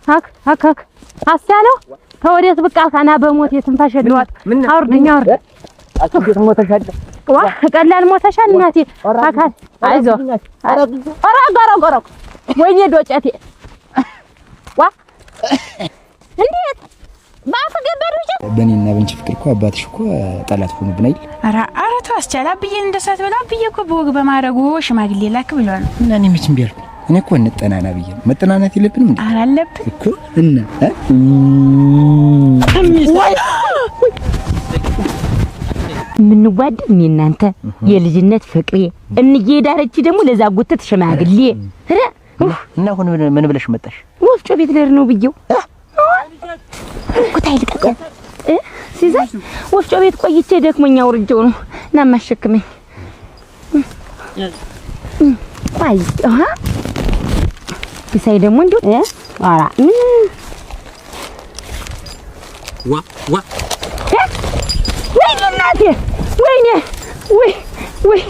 አክ አስቻለው ተወዴት ብቅ አልካና በሞት የትንፋሽ ልዋጥ አውርድኛ አውርድ አጥቂት ሞተሻል ዋ ቀላል ሞተሻል እናቴ አካል አይዞ አራ ወይኔ ዶጨቴ ዋ እንዴት ባፈገበሩሽ በእኔና በእንቺ ፍቅር እኮ አባትሽ እኮ ጠላት ሆኖብን አይደል? ኧረ ተው አስቻላ ብዬ እንደሳት በላ ብዬ እኮ በወግ በማረጉ ሽማግሌ ላክ ብሏል። እና እኔ መቼም ቢያልኩ እኔ እኮ እንጠናና ብዬ መጠናናት የለብንም እንዴ? አላለብን እኮ እና ምን ወድ ምን እናንተ የልጅነት ፍቅሬ እንዬ ዳረች ደግሞ ለዛ ጎተት ሽማግሌ ኧረ እና አሁን ምን ብለሽ መጣሽ? ወፍጮ ቤት ልሄድ ነው ብዬው ኩታይ ልቀቅ ሲዛይ ወፍጮ ቤት ቆይቼ ደክሞኛ ወርጄው ነው እና ማሸክመኝ ቆይ ቢሳይ ደግሞ እንዴ አራ ዋ ወይኔ እናቴ ወይኔ ወይ